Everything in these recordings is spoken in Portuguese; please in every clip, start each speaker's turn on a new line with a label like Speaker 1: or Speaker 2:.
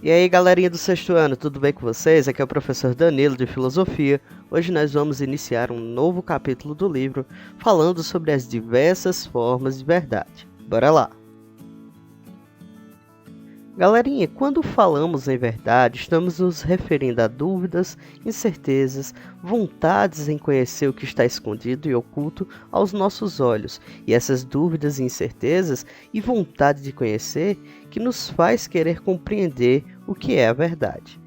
Speaker 1: E aí, galerinha do sexto ano, tudo bem com vocês? Aqui é o professor Danilo de Filosofia. Hoje nós vamos iniciar um novo capítulo do livro falando sobre as diversas formas de verdade. Bora lá! Galerinha, quando falamos em verdade, estamos nos referindo a dúvidas, incertezas, vontades em conhecer o que está escondido e oculto aos nossos olhos. E essas dúvidas e incertezas e vontade de conhecer que nos faz querer compreender o que é a verdade.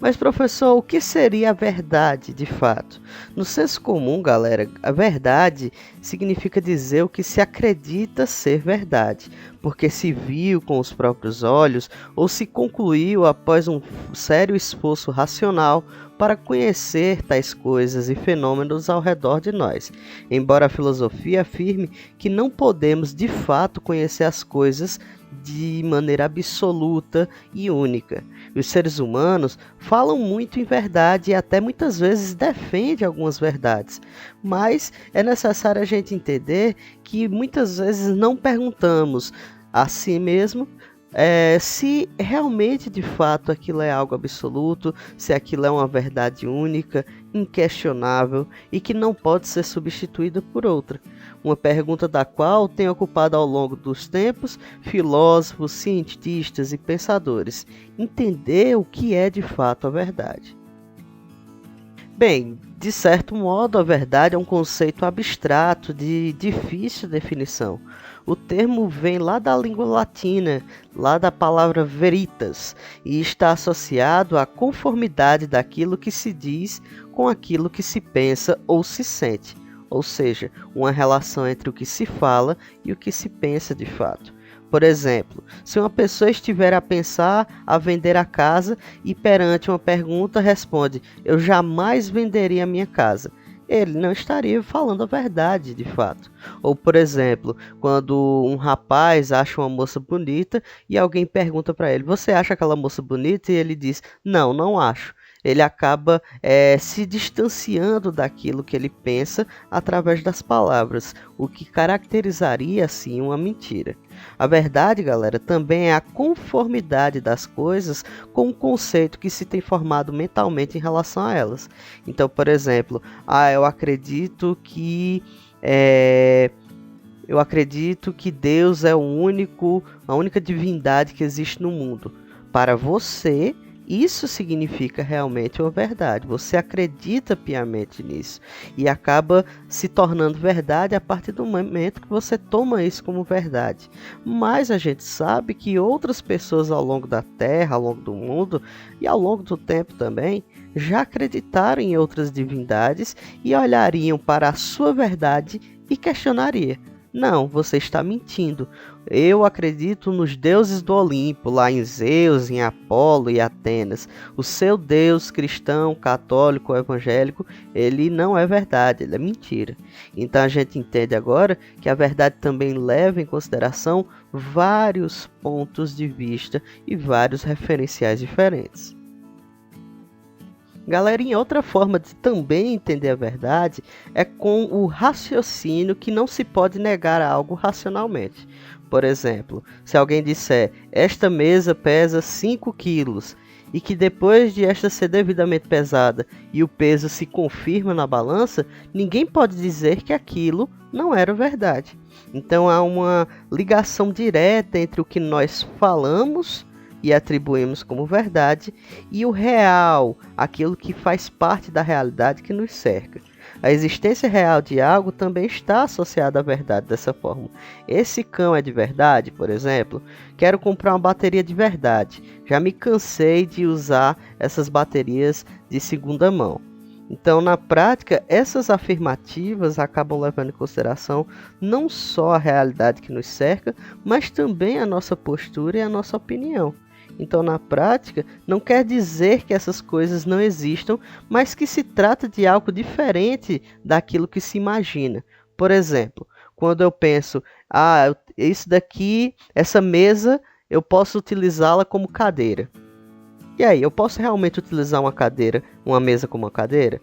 Speaker 1: Mas, professor, o que seria a verdade de fato? No senso comum, galera, a verdade significa dizer o que se acredita ser verdade, porque se viu com os próprios olhos ou se concluiu após um sério esforço racional para conhecer tais coisas e fenômenos ao redor de nós. Embora a filosofia afirme que não podemos de fato conhecer as coisas de maneira absoluta e única. Os seres humanos falam muito em verdade e até muitas vezes defendem algumas verdades, mas é necessário a gente entender que muitas vezes não perguntamos a si mesmo se realmente de fato aquilo é algo absoluto, se aquilo é uma verdade única, inquestionável e que não pode ser substituída por outra. Uma pergunta da qual tem ocupado ao longo dos tempos filósofos, cientistas e pensadores: entender o que é de fato a verdade. Bem, de certo modo, a verdade é um conceito abstrato de difícil definição. O termo vem lá da língua latina, lá da palavra veritas, e está associado à conformidade daquilo que se diz com aquilo que se pensa ou se sente, ou seja, uma relação entre o que se fala e o que se pensa de fato. Por exemplo, se uma pessoa estiver a pensar a vender a casa e perante uma pergunta responde: "Eu jamais venderia a minha casa", ele não estaria falando a verdade de fato. Ou, por exemplo, quando um rapaz acha uma moça bonita e alguém pergunta para ele: "Você acha aquela moça bonita?" E ele diz: "Não, não acho." Ele acaba se distanciando daquilo que ele pensa através das palavras, o que caracterizaria assim uma mentira. A verdade, galera, também é a conformidade das coisas com o conceito que se tem formado mentalmente em relação a elas. Então, por exemplo, eu acredito que Deus é a única divindade que existe no mundo. Para você, isso significa realmente uma verdade. Você acredita piamente nisso e acaba se tornando verdade a partir do momento que você toma isso como verdade. Mas a gente sabe que outras pessoas ao longo da Terra, ao longo do mundo e ao longo do tempo também, já acreditaram em outras divindades e olhariam para a sua verdade e questionariam: "Não, você está mentindo. Eu acredito nos deuses do Olimpo, lá em Zeus, em Apolo e Atenas. O seu Deus cristão, católico, evangélico, ele não é verdade, ele é mentira." Então a gente entende agora que a verdade também leva em consideração vários pontos de vista e vários referenciais diferentes. Galerinha, outra forma de também entender a verdade é com o raciocínio, que não se pode negar algo racionalmente. Por exemplo, se alguém disser: "Esta mesa pesa 5 quilos", e que depois de esta ser devidamente pesada e o peso se confirma na balança, ninguém pode dizer que aquilo não era verdade. Então há uma ligação direta entre o que nós falamos e atribuímos como verdade e o real, aquilo que faz parte da realidade que nos cerca. A existência real de algo também está associada à verdade dessa forma. Esse cão é de verdade, por exemplo? Quero comprar uma bateria de verdade. Já me cansei de usar essas baterias de segunda mão. Então, na prática, essas afirmativas acabam levando em consideração não só a realidade que nos cerca, mas também a nossa postura e a nossa opinião. Então, na prática, não quer dizer que essas coisas não existam, mas que se trata de algo diferente daquilo que se imagina. Por exemplo, quando eu penso: essa mesa, eu posso utilizá-la como cadeira. E aí, eu posso realmente utilizar uma mesa como uma cadeira?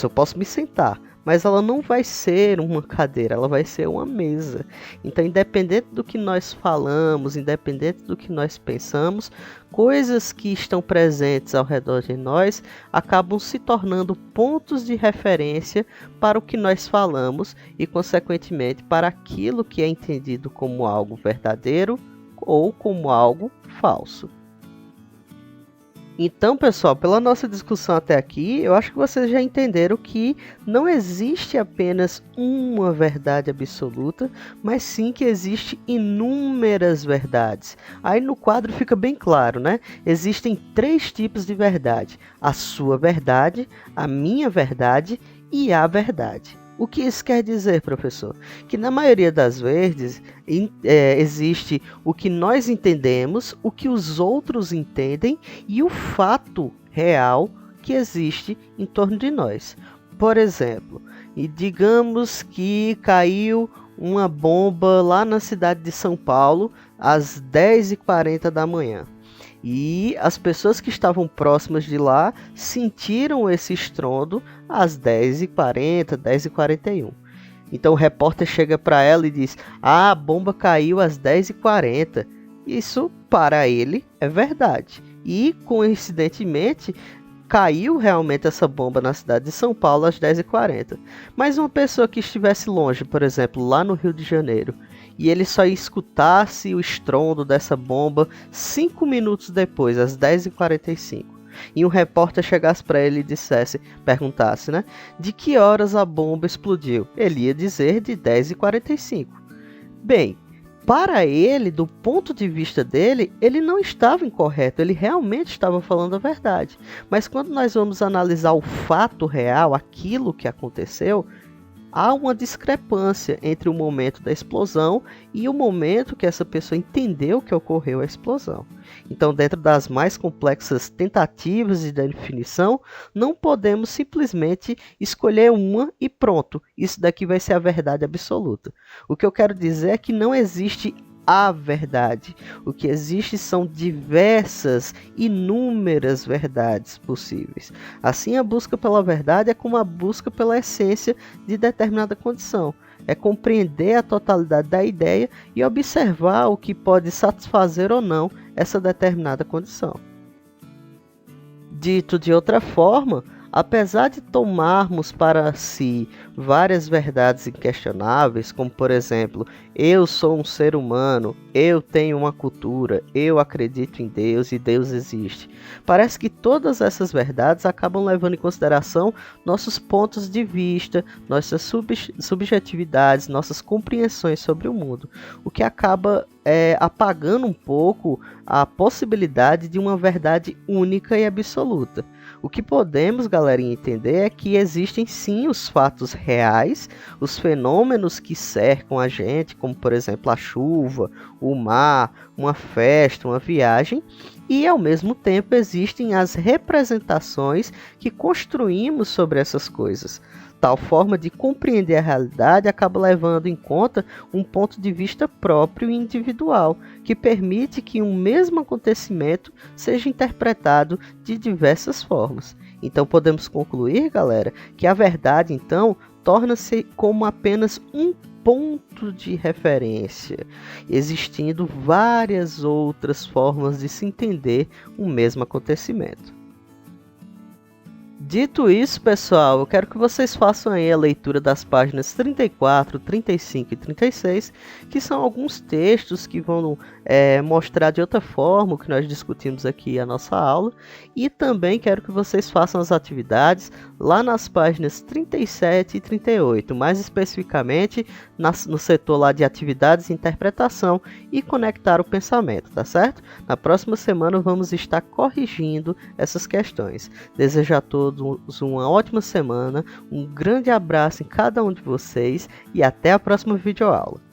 Speaker 1: Eu posso me sentar, mas ela não vai ser uma cadeira, ela vai ser uma mesa. Então, independente do que nós falamos, independente do que nós pensamos, coisas que estão presentes ao redor de nós acabam se tornando pontos de referência para o que nós falamos e, consequentemente, para aquilo que é entendido como algo verdadeiro ou como algo falso. Então, pessoal, pela nossa discussão até aqui, eu acho que vocês já entenderam que não existe apenas uma verdade absoluta, mas sim que existe inúmeras verdades. Aí no quadro fica bem claro, né? Existem 3 tipos de verdade: a sua verdade, a minha verdade e a verdade. O que isso quer dizer, professor? Que na maioria das vezes existe o que nós entendemos, o que os outros entendem e o fato real que existe em torno de nós. Por exemplo, digamos que caiu uma bomba lá na cidade de São Paulo às 10h40 da manhã. E as pessoas que estavam próximas de lá sentiram esse estrondo às 10h40, 10h41. Então o repórter chega para ela e diz: a bomba caiu às 10h40. Isso para ele é verdade. E coincidentemente caiu realmente essa bomba na cidade de São Paulo às 10h40. Mas uma pessoa que estivesse longe, por exemplo, lá no Rio de Janeiro, e ele só escutasse o estrondo dessa bomba 5 minutos depois, às 10h45, e um repórter chegasse para ele e perguntasse, né, de que horas a bomba explodiu, ele ia dizer de 10h45. Bem, para ele, do ponto de vista dele, ele não estava incorreto, ele realmente estava falando a verdade. Mas quando nós vamos analisar o fato real, aquilo que aconteceu, há uma discrepância entre o momento da explosão e o momento que essa pessoa entendeu que ocorreu a explosão. Então, dentro das mais complexas tentativas de definição, não podemos simplesmente escolher uma e pronto, isso daqui vai ser a verdade absoluta. O que eu quero dizer é que não existe a verdade. O que existe são diversas, inúmeras verdades possíveis. Assim, a busca pela verdade é como a busca pela essência de determinada condição. É compreender a totalidade da ideia e observar o que pode satisfazer ou não essa determinada condição. Dito de outra forma, apesar de tomarmos para si várias verdades inquestionáveis, como por exemplo, eu sou um ser humano, eu tenho uma cultura, eu acredito em Deus e Deus existe, parece que todas essas verdades acabam levando em consideração nossos pontos de vista, nossas subjetividades, nossas compreensões sobre o mundo, o que acaba apagando um pouco a possibilidade de uma verdade única e absoluta. O que podemos, galerinha, entender é que existem sim os fatos reais, os fenômenos que cercam a gente, como por exemplo a chuva, o mar, uma festa, uma viagem, e ao mesmo tempo existem as representações que construímos sobre essas coisas. Tal forma de compreender a realidade acaba levando em conta um ponto de vista próprio e individual, que permite que um mesmo acontecimento seja interpretado de diversas formas. Então podemos concluir, galera, que a verdade então torna-se como apenas um ponto de referência, existindo várias outras formas de se entender o mesmo acontecimento. Dito isso, pessoal, eu quero que vocês façam aí a leitura das páginas 34, 35 e 36, que são alguns textos que vão mostrar de outra forma o que nós discutimos aqui a nossa aula, e também quero que vocês façam as atividades lá nas páginas 37 e 38, mais especificamente no setor lá de atividades e interpretação e conectar o pensamento, tá certo? Na próxima semana vamos estar corrigindo essas questões. Desejo a todos uma ótima semana, um grande abraço em cada um de vocês e até a próxima videoaula.